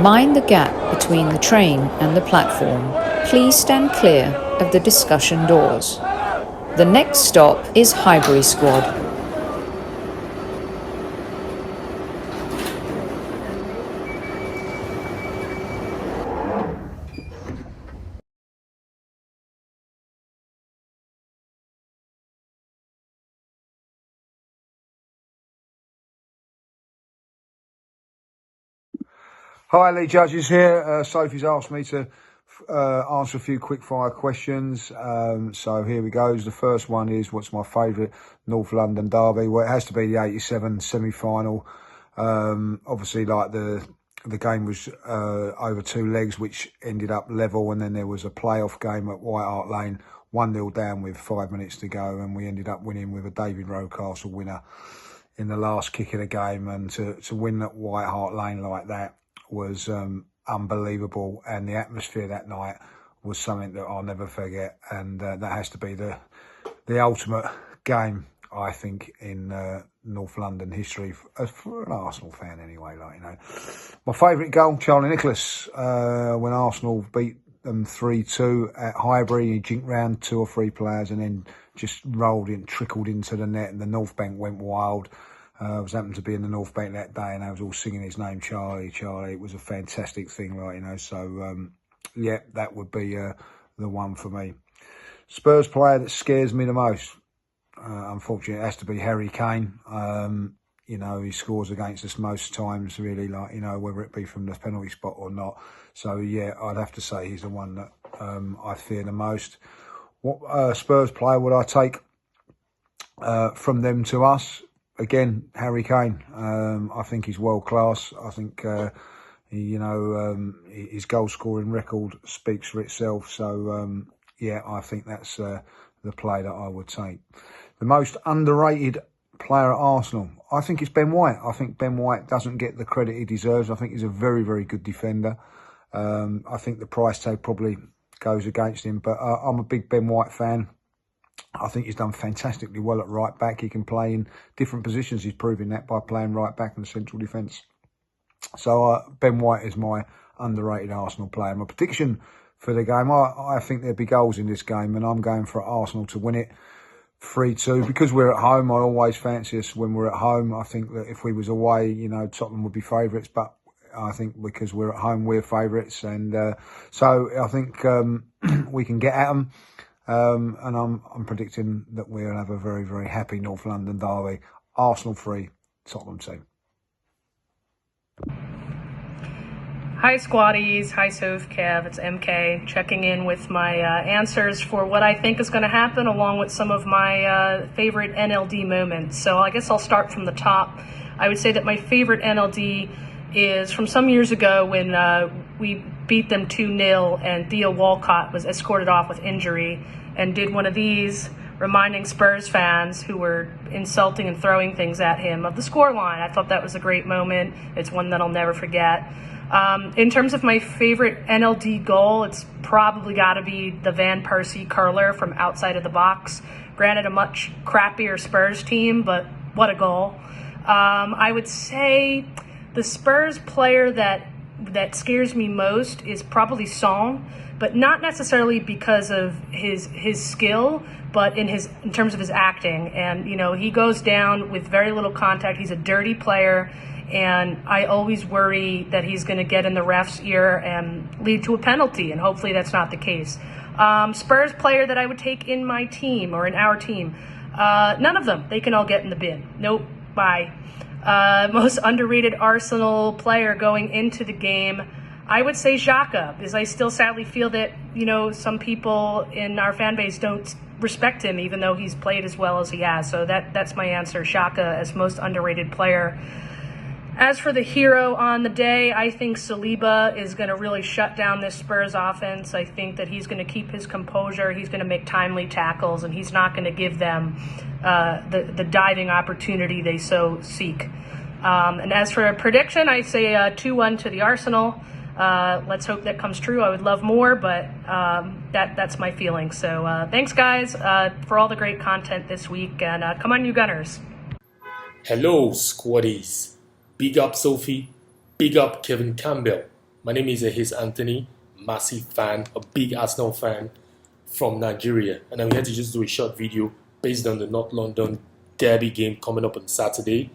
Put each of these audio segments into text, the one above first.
Mind the gap between the train and the platform. Please stand clear of the discussion doors. The next stop is Highbury Squad. Hi, Lee Judges here. Sophie's asked me to answer a few quick-fire questions. So here we go. The first one is, what's my favourite North London derby? Well, it has to be the 87 semi-final. Obviously, like the game was over 2 legs, which ended up level, and then there was a playoff game at White Hart Lane, 1-0 down with 5 minutes to go, and we ended up winning with a David Rocastle winner in the last kick of the game. And to win at White Hart Lane like that was unbelievable, and the atmosphere that night was something that I'll never forget, and that has to be the ultimate game, I think, in North London history for an Arsenal fan anyway. Like, you know, my favourite goal, Charlie Nicholas, when Arsenal beat them 3-2 at Highbury. He jinked round 2 or 3 players and then just rolled in, trickled into the net, and the North Bank went wild. I was happened to be in the North Bank that day, and I was all singing his name, Charlie, Charlie. It was a fantastic thing, right? You know. So yeah, that would be the one for me. Spurs player that scares me the most, unfortunately, it has to be Harry Kane. You know, he scores against us most times, really, like, you know, whether it be from the penalty spot or not. So yeah, I'd have to say he's the one that I fear the most. What Spurs player would I take from them to us? Again, Harry Kane. I think he's world class. I think his goal scoring record speaks for itself. So yeah, I think that's the play that I would take. The most underrated player at Arsenal, I think it's Ben White. I think Ben White doesn't get the credit he deserves. I think he's a very, very good defender. I think the price tag probably goes against him, but I'm a big Ben White fan. I think he's done fantastically well at right back. He can play in different positions. He's proving that by playing right back in the central defence. So Ben White is my underrated Arsenal player. My prediction for the game, I think there'll be goals in this game, and I'm going for Arsenal to win it 3-2. Because we're at home, I always fancy us when we're at home. I think that if we was away, you know, Tottenham would be favourites, but I think because we're at home, we're favourites. And so I think we can get at them. And I'm predicting that we'll have a very, very happy North London derby. Arsenal 3, Tottenham 2. Hi Squaddies, hi Sophie, Kev, it's MK, checking in with my answers for what I think is going to happen, along with some of my favorite NLD moments. So I guess I'll start from the top. I would say that my favorite NLD is from some years ago when we beat them 2-0 and Theo Walcott was escorted off with injury and did one of these, reminding Spurs fans who were insulting and throwing things at him of the scoreline. I thought that was a great moment. It's one that I'll never forget. In terms of my favorite NLD goal, it's probably got to be the Van Persie curler from outside of the box. Granted, a much crappier Spurs team, but what a goal. I would say the Spurs player that scares me most is probably Song, but not necessarily because of his skill, but in terms of his acting. And, you know, he goes down with very little contact. He's a dirty player, and I always worry that he's going to get in the ref's ear and lead to a penalty, and hopefully that's not the case. Spurs player that I would take in my team or in our team, none of them. They can all get in the bin. Nope, bye. Most underrated Arsenal player going into the game, I would say Xhaka, because I still sadly feel that, you know, some people in our fan base don't respect him, even though he's played as well as he has. So that's my answer, Xhaka as most underrated player. As for the hero on the day, I think Saliba is going to really shut down this Spurs offense. I think that he's going to keep his composure. He's going to make timely tackles, and he's not going to give them the diving opportunity they so seek. And as for a prediction, I say 2-1 to the Arsenal. Let's hope that comes true. I would love more, but that's my feeling. So thanks, guys, for all the great content this week. And come on, you Gunners. Hello, Squaddies. Big up Sophie, big up Kevin Campbell. My name is Ehis Anthony, massive fan, a big Arsenal fan from Nigeria. And I'm here to just do a short video based on the North London Derby game coming up on Saturday.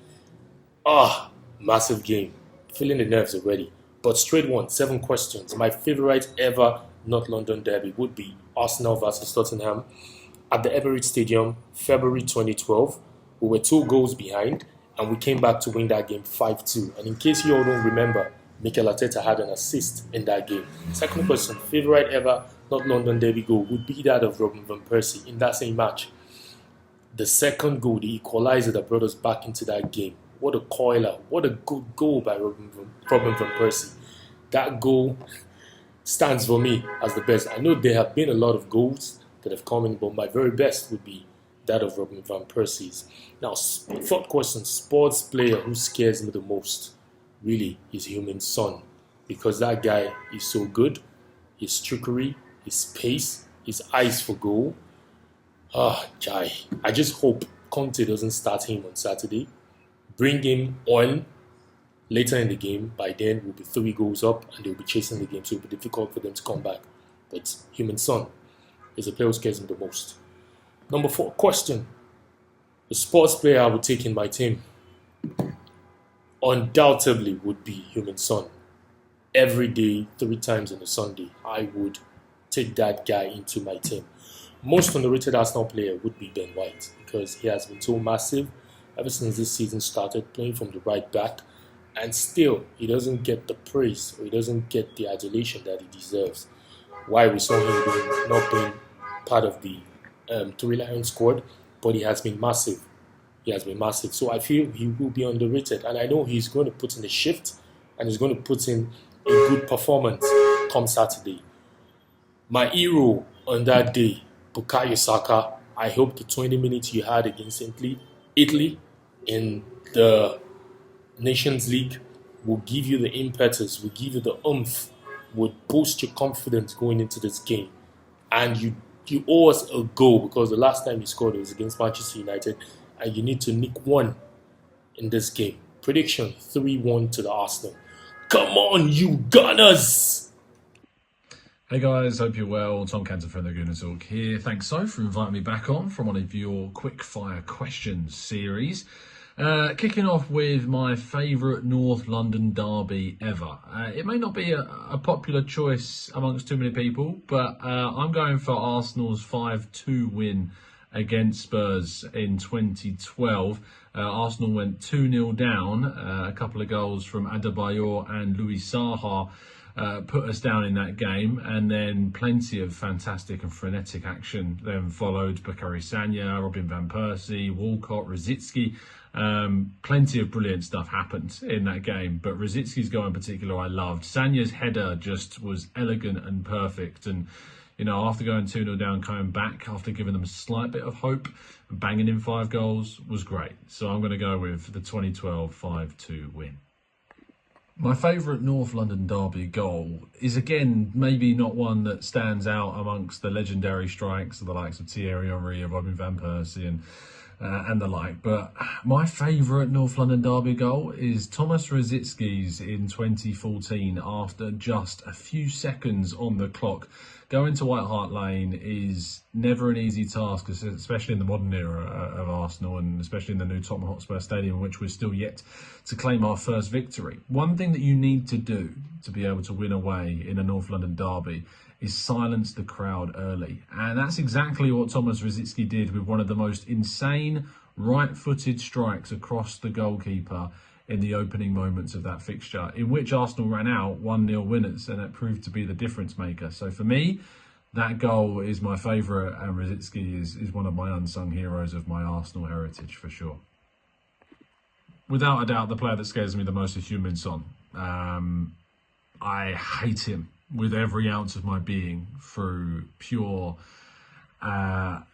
Massive game. Feeling the nerves already. But straight one, 7 questions. My favorite ever North London Derby would be Arsenal versus Tottenham at the Emirates Stadium, February 2012. We were 2 goals behind and we came back to win that game 5-2. And in case you all don't remember, Mikel Arteta had an assist in that game. Second question, favorite ever North London Derby goal would be that of Robin van Persie in that same match. The second goal, the equalizer that brought us back into that game. What a coiler. What a good goal by Robin van Persie. That goal stands for me as the best. I know there have been a lot of goals that have come in, but my very best would be that of Robin van Persie's. Now, fourth question, sports player who scares me the most. Really, his human son. Because that guy is so good. His trickery, his pace, his eyes for goal. Jai. I just hope Conte doesn't start him on Saturday. Bring him on later in the game. By then, we'll be 3 goals up and they'll be chasing the game, so it'll be difficult for them to come back. But human son is the player who scares me the most. Number 4 question. The sports player I would take in my team undoubtedly would be human son. Every day, 3 times on a Sunday, I would take that guy into my team. Most underrated Arsenal player would be Ben White because he has been so massive ever since this season started, playing from the right back, and still he doesn't get the praise or he doesn't get the adulation that he deserves. Why we saw him not being part of the 3 Lions squad, but he has been massive. He has been massive. So I feel he will be underrated, and I know he's going to put in a shift and he's going to put in a good performance come Saturday. My hero on that day, Bukayo Saka. I hope the 20 minutes you had against Italy in the Nations League will give you the impetus, will give you the oomph, would boost your confidence going into this game. And you owe us a goal because the last time you scored was against Manchester United, and you need to nick 1 in this game. Prediction 3-1 to the Arsenal. Come on, you Gunners! Hey guys, hope you're well. Tom Cantor from the Gooner Talk here. Thanks, Sophie, for inviting me back on from one of your quick-fire questions series. Kicking off with my favourite North London derby ever. It may not be a popular choice amongst too many people, but I'm going for Arsenal's 5-2 win against Spurs in 2012. Arsenal went 2-0 down. A couple of goals from Adebayor and Louis Saha put us down in that game, and then plenty of fantastic and frenetic action then followed. Bukayo Saka, Robin van Persie, Walcott, Rosicky. Plenty of brilliant stuff happened in that game, but Rosicki's goal in particular I loved. Sanya's header just was elegant and perfect, and you know, after going 2-0 down, coming back after giving them a slight bit of hope, banging in 5 goals was great. So I'm going to go with the 2012 5-2 win. My favourite North London derby goal is, again, maybe not one that stands out amongst the legendary strikes of the likes of Thierry Henry, Robin van Persie and the like, but my favourite North London derby goal is Thomas Rosicki's in 2014 after just a few seconds on the clock. Going to White Hart Lane is never an easy task, especially in the modern era of Arsenal and especially in the new Tottenham Hotspur Stadium, in which we're still yet to claim our first victory. One thing that you need to do to be able to win away in a North London derby is silence the crowd early. And that's exactly what Thomas Rosicki did with one of the most insane right-footed strikes across the goalkeeper in the opening moments of that fixture, in which Arsenal ran out 1-0 winners, and it proved to be the difference maker. So for me, that goal is my favourite, and Rosicki is one of my unsung heroes of my Arsenal heritage for sure. Without a doubt, the player that scares me the most is Heung-min Son. I hate him with every ounce of my being through pure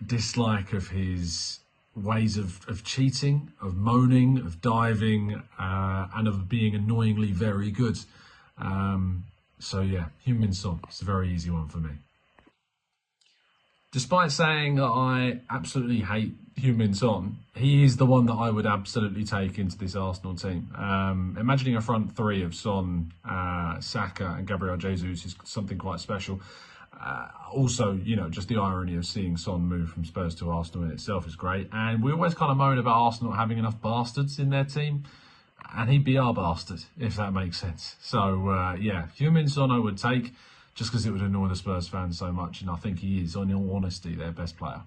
dislike of his ways of cheating, of moaning, of diving, and of being annoyingly very good. So yeah, Heung-min Son, it's a very easy one for me. Despite saying that I absolutely hate Heung-min Son, he is the one that I would absolutely take into this Arsenal team. Imagining a front three of Son, Saka and Gabriel Jesus is something quite special. Also, just the irony of seeing Son move from Spurs to Arsenal in itself is great. And we always kind of moan about Arsenal having enough bastards in their team. And he'd be our bastard, if that makes sense. So, yeah, Heung-min Son I would take, just because it would annoy the Spurs fans so much. And I think he is, in all honesty, their best player.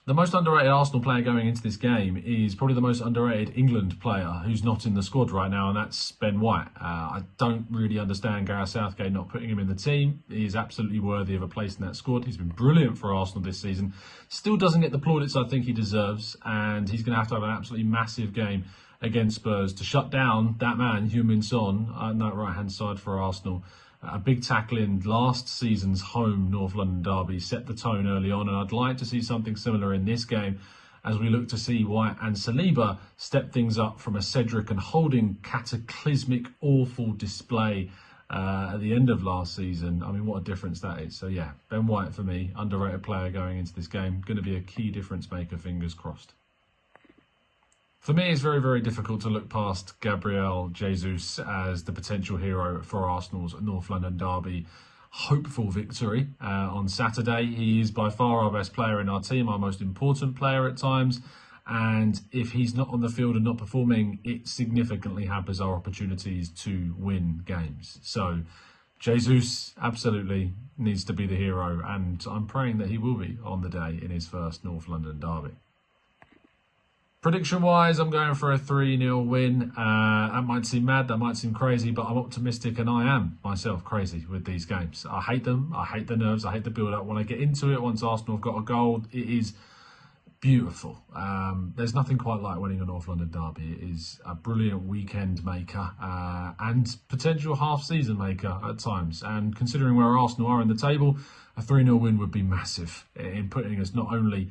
The most underrated Arsenal player going into this game is probably the most underrated England player who's not in the squad right now, and that's Ben White. I don't really understand Gareth Southgate not putting him in the team. He is absolutely worthy of a place in that squad. He's been brilliant for Arsenal this season. Still doesn't get the plaudits I think he deserves, and he's going to have an absolutely massive game against Spurs to shut down that man, Heung-min Son, on that right-hand side for Arsenal. A big tackle in last season's home North London derby set the tone early on, and I'd like to see something similar in this game as we look to see White and Saliba step things up from a Cedric and Holding cataclysmic, awful display at the end of last season. I mean, what a difference that is. So yeah, Ben White for me, underrated player going into this game, going to be a key difference maker, fingers crossed. For me, it's very, very difficult to look past Gabriel Jesus as the potential hero for Arsenal's North London derby hopeful victory on Saturday. He is by far our best player in our team, our most important player at times. And if he's not on the field and not performing, it significantly hampers our opportunities to win games. So Jesus absolutely needs to be the hero, and I'm praying that he will be on the day in his first North London derby. Prediction-wise, I'm going for a 3-0 win. That might seem mad, that might seem crazy, but I'm optimistic, and I am myself crazy with these games. I hate them, I hate the nerves, I hate the build-up. When I get into it, once Arsenal have got a goal, it is beautiful. There's nothing quite like winning a North London derby. It is a brilliant weekend maker and potential half-season maker at times. And considering where Arsenal are in the table, a 3-0 win would be massive in putting us not only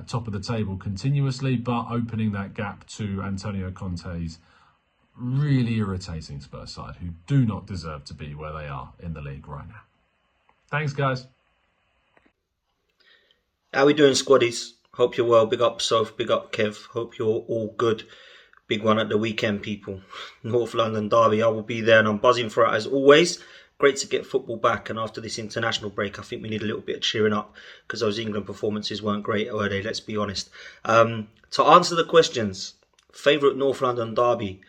top of the table continuously, but opening that gap to Antonio Conte's really irritating Spurs side, who do not deserve to be where they are in the league right now. Thanks, guys. How we doing, squaddies? Hope you're well. Big up, Soph. Big up, Kev. Hope you're all good. Big one at the weekend, people. North London derby. I will be there, and I'm buzzing for it as always. Great to get football back, and after this international break, I think we need a little bit of cheering up because those England performances weren't great, were they? Let's be honest. To answer the questions, favourite North London derby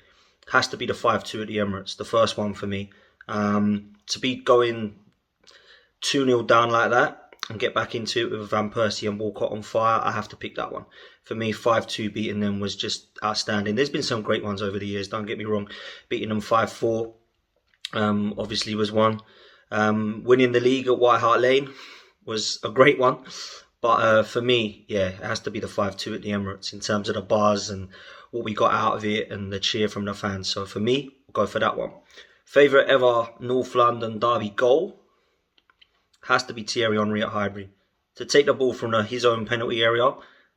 has to be the 5-2 at the Emirates, the first one for me. To be going 2-0 down like that and get back into it with Van Persie and Walcott on fire, I have to pick that one. For me, 5-2 beating them was just outstanding. There's been some great ones over the years, don't get me wrong. Beating them 5-4. Obviously was one. Winning the league at White Hart Lane was a great one, but for me, yeah, it has to be the 5-2 at the Emirates in terms of the buzz and what we got out of it and the cheer from the fans. So for me, I'll go for that one. Favourite ever North London derby goal has to be Thierry Henry at Highbury. To take the ball from his own penalty area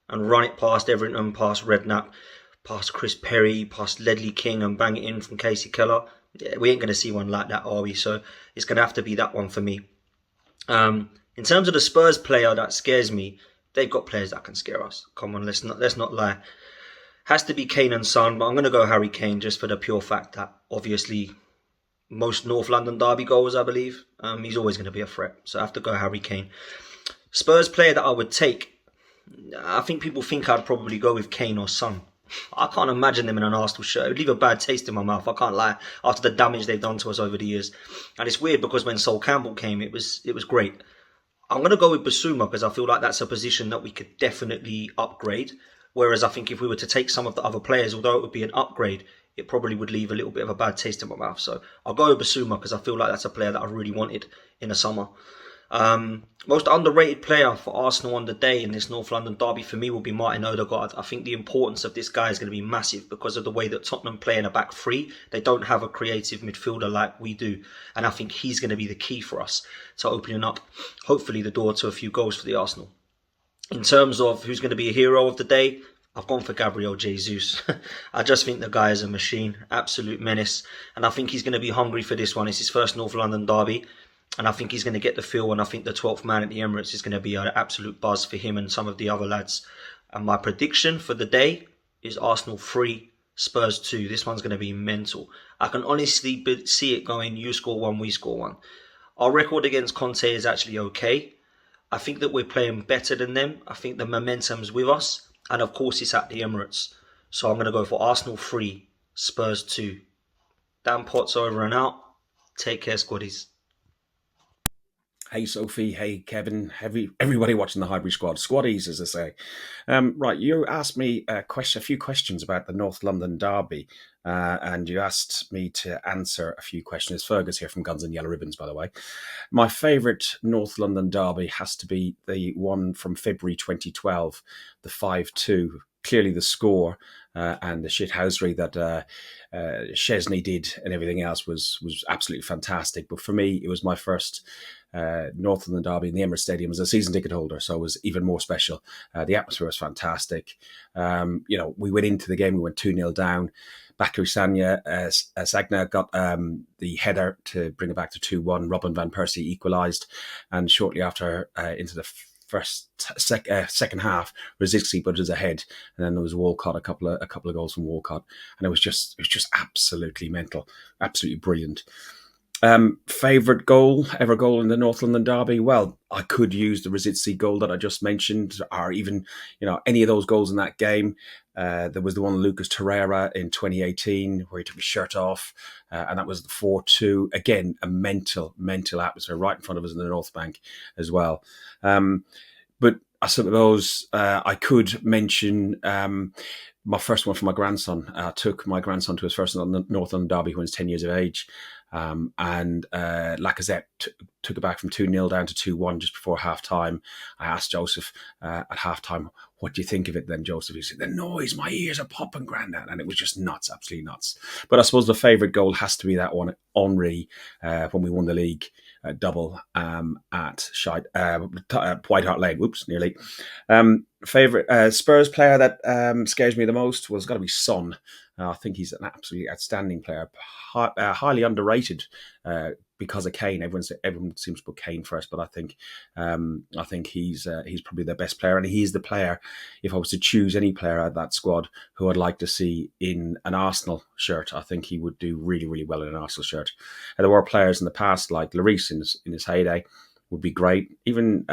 and run it past Everton, past Redknapp, past Chris Perry, past Ledley King and bang it in from Casey Keller. Yeah, we ain't going to see one like that, are we? So it's going to have to be that one for me. In terms of the Spurs player that scares me, they've got players that can scare us. Come on, let's not lie. Has to be Kane and Son, but I'm going to go Harry Kane just for the pure fact that obviously most North London derby goals, I believe, he's always going to be a threat. So I have to go Harry Kane. Spurs player that I would take, I think people think I'd probably go with Kane or Son. I can't imagine them in an Arsenal shirt. It would leave a bad taste in my mouth, I can't lie, after the damage they've done to us over the years. And it's weird because when Sol Campbell came, it was great. I'm going to go with Basuma because I feel like that's a position that we could definitely upgrade. Whereas I think if we were to take some of the other players, although it would be an upgrade, it probably would leave a little bit of a bad taste in my mouth. So I'll go with Basuma because I feel like that's a player that I really wanted in the summer. Most underrated player for Arsenal on the day in this North London derby for me will be Martin Odegaard. I think the importance of this guy is going to be massive because of the way that Tottenham play in a back three. They don't have a creative midfielder like we do, and I think he's going to be the key for us to opening up, hopefully, the door to a few goals for the Arsenal. In terms of who's going to be a hero of the day, I've gone for Gabriel Jesus. I just think the guy is a machine, absolute menace, and I think he's going to be hungry for this one. It's his first North London derby. And I think he's going to get the feel, and I think the 12th man at the Emirates is going to be an absolute buzz for him and some of the other lads. And my prediction for the day is Arsenal 3, Spurs 2. This one's going to be mental. I can honestly see it going, you score one, we score one. Our record against Conte is actually okay. I think that we're playing better than them. I think the momentum's with us. And of course, it's at the Emirates. So I'm going to go for Arsenal 3, Spurs 2. Dan Potts over and out. Take care, Squaddies. Hey Sophie, hey Kevin, everybody watching the Highbury Squad, Squaddies as I say. Right, you asked me a few questions about the North London derby, and you asked me to answer a few questions. Fergus here from Guns and Yellow Ribbons, by the way. My favourite North London derby has to be the one from February 2012, the 5-2. Clearly the score and the shithousery that Chesney did and everything else was absolutely fantastic. But for me, it was my first North London derby in the Emirates Stadium as a season ticket holder, so it was even more special. The atmosphere was fantastic. We went into the game, we went 2-0 down. Bakary Sagna got the header to bring it back to 2-1. Robin van Persie equalised, and shortly after into the second half, Rosicky put us ahead, and then there was Walcott, a couple of goals from Walcott, and it was just absolutely mental, absolutely brilliant. Favourite ever goal in the North London derby? Well, I could use the Rosicky goal that I just mentioned, or even any of those goals in that game. There was the one Lucas Torreira in 2018 where he took his shirt off, and that was the 4-2. Again, a mental atmosphere right in front of us in the North Bank as well. But I suppose I could mention my first one for my grandson. I took my grandson to his first North London derby when he was 10 years of age. And Lacazette took it back from 2-0 down to 2-1 just before half-time. I asked Joseph at half-time, what do you think of it then, Joseph? He said, the noise, my ears are popping, Grandad. And it was just nuts, absolutely nuts. But I suppose the favourite goal has to be that one, Henry, when we won the league double at White Hart Lane. Whoops, nearly. Favourite Spurs player that scares me the most? Well, it's got to be Son. I think he's an absolutely outstanding player, highly underrated because of Kane. Everyone seems to put Kane first, but I think he's probably their best player, and he's the player. If I was to choose any player out of that squad who I'd like to see in an Arsenal shirt, I think he would do really, really well in an Arsenal shirt. And there were players in the past like Lloris in his heyday. Would be great. Even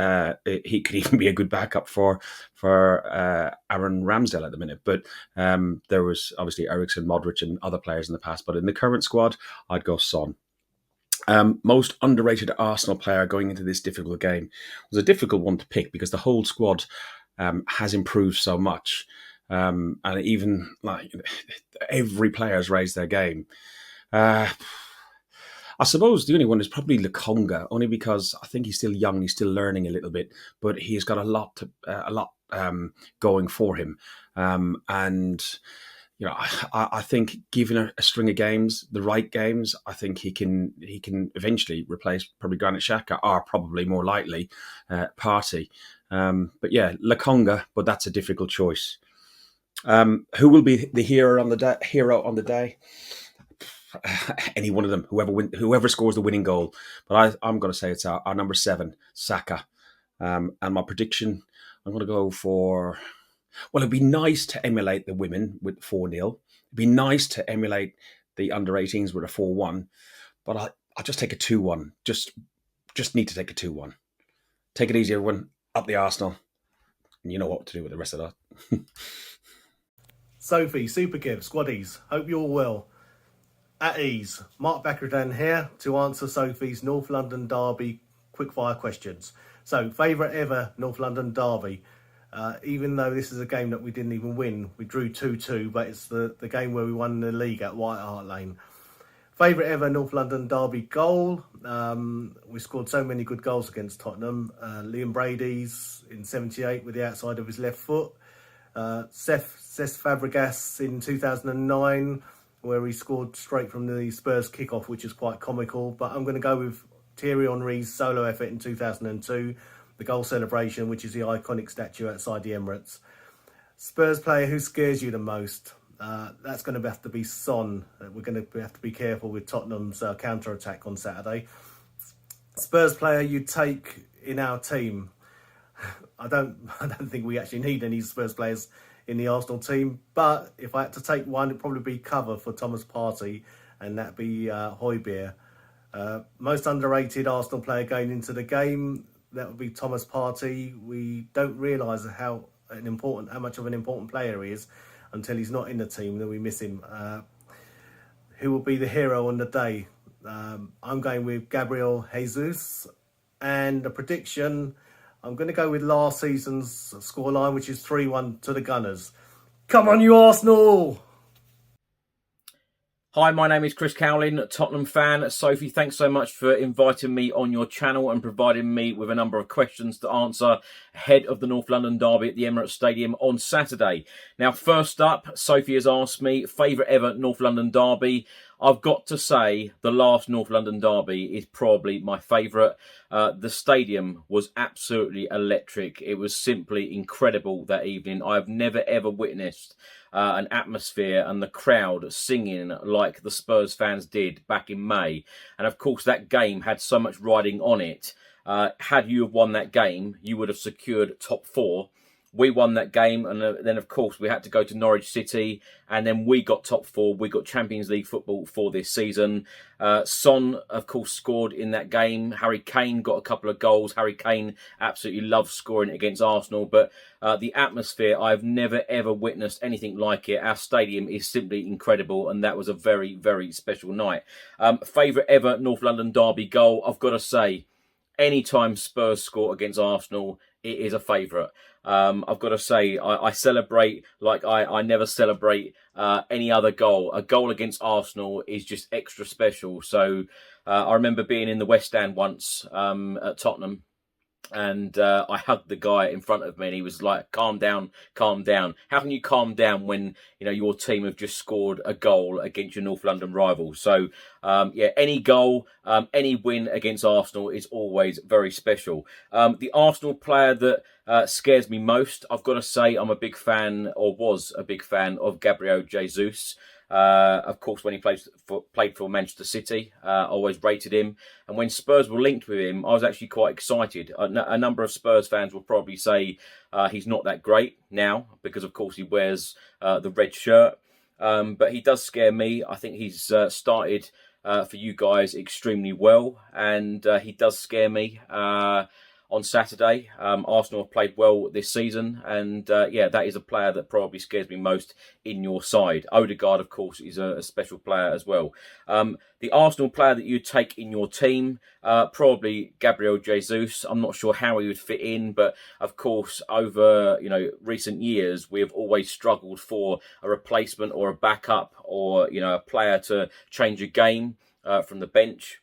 he could even be a good backup for Aaron Ramsdale at the minute. But there was obviously Eriksen, Modric, and other players in the past. But in the current squad, I'd go Son. Most underrated Arsenal player going into this difficult game was a difficult one to pick because the whole squad has improved so much, and even like every player has raised their game. I suppose the only one is probably Lokonga, only because I think he's still young, he's still learning a little bit, but he's got a lot going for him. And I think given a string of games, the right games, I think he can eventually replace probably Granit Xhaka, or probably more likely Partey. But yeah, Lokonga, but that's a difficult choice. Who will be the hero on the day? Any one of them, whoever scores the winning goal. But I'm going to say it's our number 7, Saka. And my prediction, I'm going to go for... Well, it'd be nice to emulate the women with 4-0. It'd be nice to emulate the under-18s with a 4-1. But I'll just take a 2-1. Just need to take a 2-1. Take it easy, everyone. Up the Arsenal. And you know what to do with the rest of that. Sophie, Super Give, Squaddies. Hope you're all well. At ease, Mark Beckerden here to answer Sophie's North London Derby quickfire questions. So, favourite ever North London Derby. Even though this is a game that we didn't even win, we drew 2-2, but it's the game where we won the league at White Hart Lane. Favourite ever North London Derby goal. We scored so many good goals against Tottenham. Liam Brady's in 78 with the outside of his left foot. Cesc Fabregas in 2009. Where he scored straight from the Spurs kickoff, which is quite comical. But I'm going to go with Thierry Henry's solo effort in 2002, the goal celebration, which is the iconic statue outside the Emirates. Spurs player who scares you the most? That's going to have to be Son. We're going to have to be careful with Tottenham's counter-attack on Saturday. Spurs player you'd take in our team. I don't think we actually need any Spurs players in the Arsenal team, but if I had to take one, it'd probably be cover for Thomas Partey, and that'd be Højbjerg. Most underrated Arsenal player going into the game, that would be Thomas Partey. We don't realise how much of an important player he is until he's not in the team, then we miss him. Who will be the hero on the day? I'm going with Gabriel Jesus, and the prediction, I'm going to go with last season's scoreline, which is 3-1 to the Gunners. Come on, you Arsenal! Hi, my name is Chris Cowlin, Tottenham fan. Sophie, thanks so much for inviting me on your channel and providing me with a number of questions to answer ahead of the North London derby at the Emirates Stadium on Saturday. Now, first up, Sophie has asked me, favourite ever North London derby. I've got to say, the last North London derby is probably my favourite. The stadium was absolutely electric. It was simply incredible that evening. I've never ever witnessed an atmosphere and the crowd singing like the Spurs fans did back in May. And of course, that game had so much riding on it. Had you have won that game, you would have secured top 4. We won that game, and then, of course, we had to go to Norwich City, and then we got top 4. We got Champions League football for this season. Son, of course, scored in that game. Harry Kane got a couple of goals. Harry Kane absolutely loves scoring against Arsenal, but the atmosphere, I've never, ever witnessed anything like it. Our stadium is simply incredible, and that was a very, very special night. Favourite ever North London derby goal, I've got to say, anytime Spurs score against Arsenal, it is a favourite. I've got to say, I celebrate like I never celebrate any other goal. A goal against Arsenal is just extra special. So I remember being in the West Stand once at Tottenham, and I hugged the guy in front of me, and he was like, calm down, calm down. How can you calm down when, you know, your team have just scored a goal against your North London rival? So, yeah, any goal, any win against Arsenal is always very special. The Arsenal player that scares me most, I've got to say, I'm a big fan, or was a big fan, of Gabriel Jesus. Of course, when he played for Manchester City, I always rated him. And when Spurs were linked with him, I was actually quite excited. A number of Spurs fans will probably say he's not that great now because, of course, he wears the red shirt. But he does scare me. I think he's started for you guys extremely well, and he does scare me. On Saturday, Arsenal have played well this season, and yeah, that is a player that probably scares me most in your side. Odegaard, of course, is a special player as well. The Arsenal player that you take in your team, probably Gabriel Jesus. I'm not sure how he would fit in, but of course, over recent years, we have always struggled for a replacement or a backup, or a player to change a game from the bench.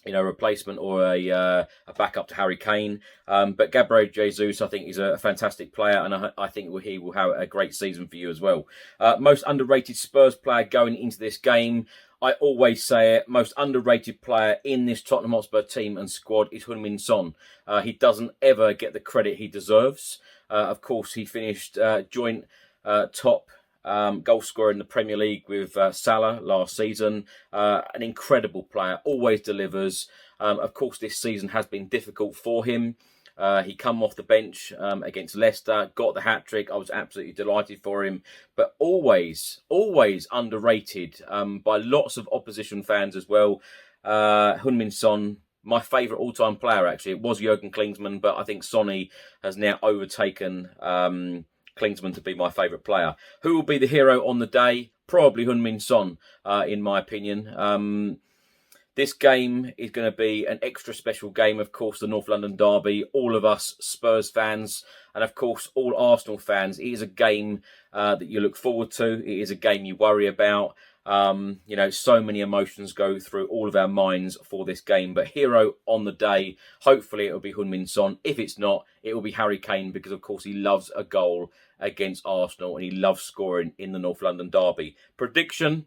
Replacement or a backup to Harry Kane. But Gabriel Jesus, I think, is a fantastic player, and I think he will have a great season for you as well. Most underrated Spurs player going into this game, I always say it, most underrated player in this Tottenham Hotspur team and squad is Heung-min Son. He doesn't ever get the credit he deserves. Of course, he finished joint top goal scorer in the Premier League with Salah last season. An incredible player, always delivers. Of course, this season has been difficult for him. He come off the bench against Leicester, got the hat-trick. I was absolutely delighted for him. But always underrated by lots of opposition fans as well. Heung-min Son, my favourite all-time player, actually. It was Jurgen Klinsmann, but I think Sonny has now overtaken Klinsmann to be my favourite player. Who will be the hero on the day? Probably Heung-min Son, in my opinion. This game is going to be an extra special game, of course, the North London derby. All of us Spurs fans, and of course all Arsenal fans, it is a game that you look forward to. It is a game you worry about. So many emotions go through all of our minds for this game. But hero on the day, hopefully it will be Heung-min Son. If it's not, it will be Harry Kane, because of course he loves a goal against Arsenal and he loves scoring in the North London derby. Prediction,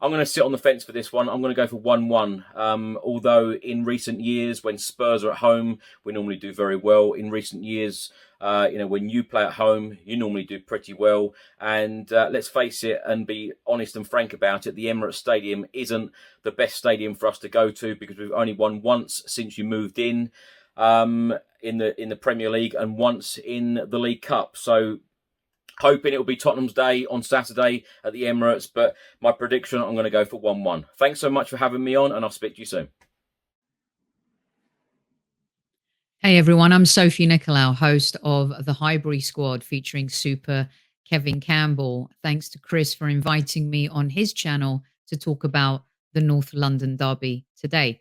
I'm going to sit on the fence for this one. I'm going to go for 1-1. Although in recent years, when Spurs are at home, we normally do very well. In recent years, When you play at home, you normally do pretty well. And let's face it and be honest and frank about it, the Emirates Stadium isn't the best stadium for us to go to because we've only won once since you moved in the Premier League and once in the League Cup. So hoping it will be Tottenham's day on Saturday at the Emirates, but my prediction, I'm going to go for 1-1. Thanks so much for having me on, and I'll speak to you soon. Hey everyone, I'm Sophie Nicolau, host of the Highbury Squad featuring Super Kevin Campbell. Thanks to Chris for inviting me on his channel to talk about the North London derby today.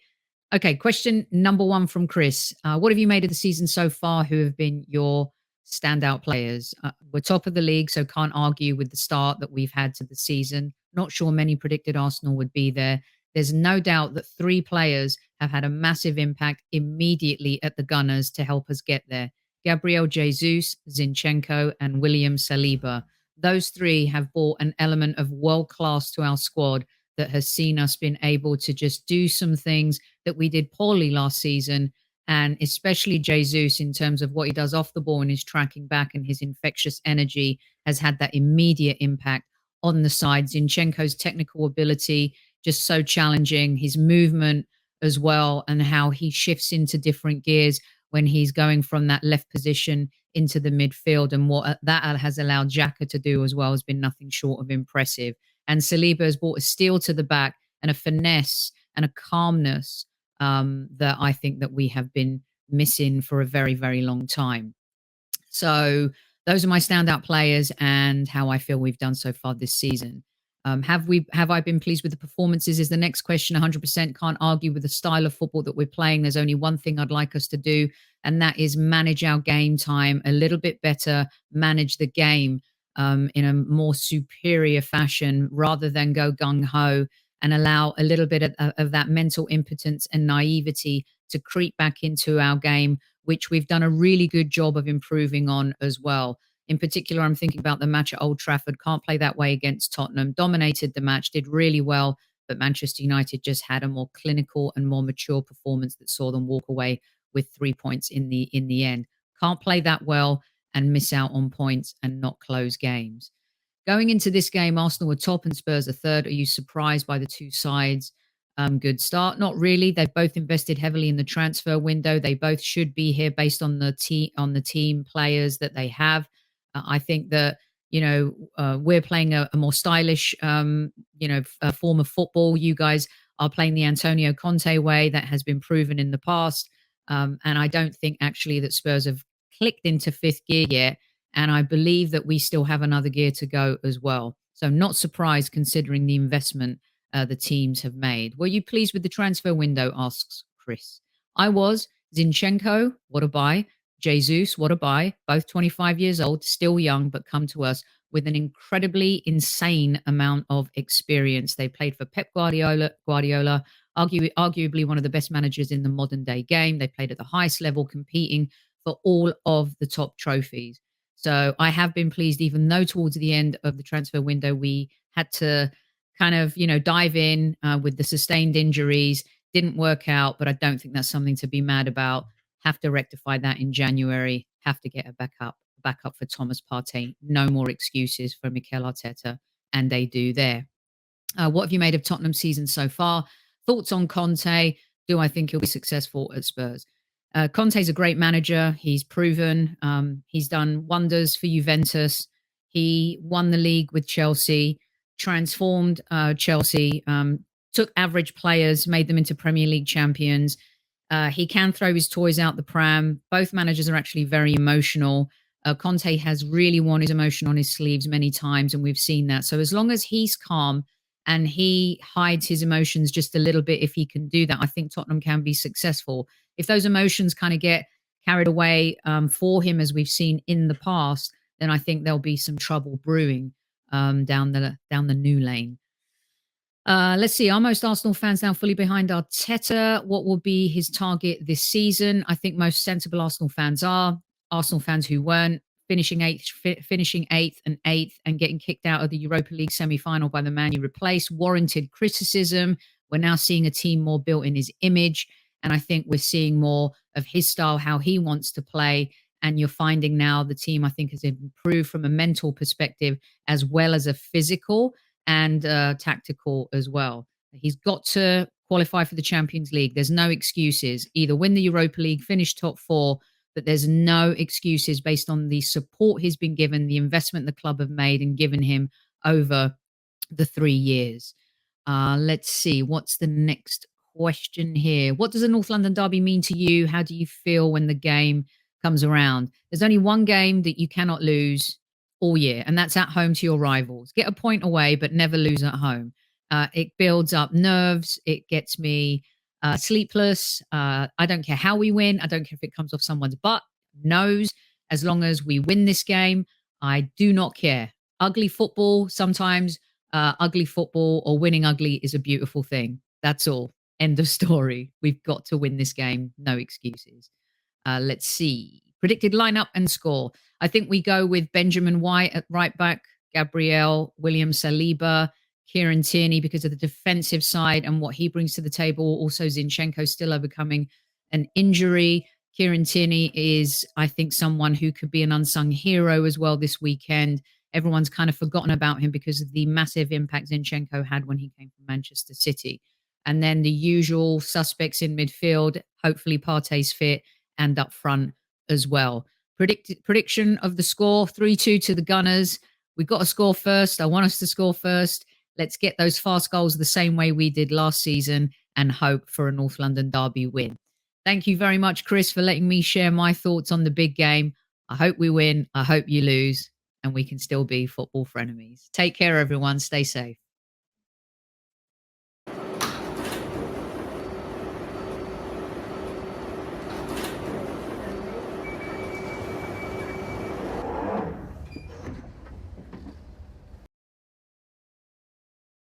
Okay, question number 1 from Chris. What have you made of the season so far? Who have been your standout players? We're top of the league, so can't argue with the start that we've had to the season. Not sure many predicted Arsenal would be there. There's no doubt that 3 players have had a massive impact immediately at the Gunners to help us get there. Gabriel Jesus, Zinchenko, and William Saliba. Those 3 have brought an element of world class to our squad that has seen us been able to just do some things that we did poorly last season, and especially Jesus in terms of what he does off the ball and his tracking back and his infectious energy has had that immediate impact on the side. Zinchenko's technical ability, just so challenging, his movement as well, and how he shifts into different gears when he's going from that left position into the midfield, and what that has allowed Xhaka to do as well has been nothing short of impressive. And Saliba has brought a steel to the back and a finesse and a calmness that I think that we have been missing for a very, very long time. So those are my standout players and how I feel we've done so far this season. Have I been pleased with the performances is the next question. 100% can't argue with the style of football that we're playing. There's only one thing I'd like us to do, and that is manage our game time a little bit better, manage the game in a more superior fashion rather than go gung-ho and allow a little bit of that mental impotence and naivety to creep back into our game, which we've done a really good job of improving on as well. In particular, I'm thinking about the match at Old Trafford. Can't play that way against Tottenham. Dominated the match, did really well, but Manchester United just had a more clinical and more mature performance that saw them walk away with 3 points in the end. Can't play that well and miss out on points and not close games. Going into this game, Arsenal were top and Spurs are third. Are you surprised by the two sides? Good start. Not really. They've both invested heavily in the transfer window. They both should be here based on the team players that they have. I think that, we're playing a more stylish, form of football. You guys are playing the Antonio Conte way that has been proven in the past. And I don't think actually that Spurs have clicked into fifth gear yet. And I believe that we still have another gear to go as well. So not surprised considering the investment the teams have made. Were you pleased with the transfer window, asks Chris. I was. Zinchenko, what a buy. Jesus, what a buy. Both 25 years old, still young, but come to us with an incredibly insane amount of experience. They played for Pep Guardiola, arguably one of the best managers in the modern day game. They played at the highest level, competing for all of the top trophies. So I have been pleased, even though towards the end of the transfer window, we had to kind of, dive in with the sustained injuries. Didn't work out, but I don't think that's something to be mad about. Have to rectify that in January. Have to get a backup for Thomas Partey. No more excuses for Mikel Arteta, and they do there. What have you made of Tottenham's season so far? Thoughts on Conte? Do I think he'll be successful at Spurs? Conte's a great manager. He's proven. He's done wonders for Juventus. He won the league with Chelsea, transformed Chelsea, took average players, made them into Premier League champions. He can throw his toys out the pram. Both managers are actually very emotional. Conte has really worn his emotion on his sleeves many times, and we've seen that. So as long as he's calm and he hides his emotions just a little bit, if he can do that, I think Tottenham can be successful. If those emotions kind of get carried away for him, as we've seen in the past, then I think there'll be some trouble brewing down the new lane. Let's see. Are most Arsenal fans now fully behind Arteta? What will be his target this season? I think most sensible Arsenal fans are. Arsenal fans who weren't, finishing eighth and getting kicked out of the Europa League semi-final by the man you replaced, warranted criticism. We're now seeing a team more built in his image. And I think we're seeing more of his style, how he wants to play. And you're finding now the team, I think, has improved from a mental perspective as well as a physical and tactical as well. He's got to qualify for the Champions League. There's no excuses. Either win the Europa League, finish top four, but there's no excuses based on the support he's been given, the investment the club have made and given him over the 3 years. Let's see, what's the next question here? What does the North London derby mean to you? How do you feel when the game comes around? There's only one game that you cannot lose all year, and that's at home to your rivals. Get a point away, but never lose at home. It builds up nerves. It gets me sleepless. I don't care how we win. I don't care if it comes off someone's butt, nose. As long as we win this game, I do not care. Ugly football, sometimes ugly football or winning ugly is a beautiful thing. That's all. End of story. We've got to win this game. No excuses. Let's see. Predicted lineup and score. I think we go with Benjamin White at right back, Gabriel, William Saliba, Kieran Tierney because of the defensive side and what he brings to the table. Also, Zinchenko still overcoming an injury. Kieran Tierney is, I think, someone who could be an unsung hero as well this weekend. Everyone's kind of forgotten about him because of the massive impact Zinchenko had when he came from Manchester City. And then the usual suspects in midfield, hopefully Partey's fit and up front as well. Prediction of the score, 3-2 to the Gunners. We've got to score first. I want us to score first. Let's get those fast goals the same way we did last season and hope for a North London derby win. Thank you very much, Chris, for letting me share my thoughts on the big game. I hope we win. I hope you lose. And we can still be football frenemies. Take care, everyone. Stay safe.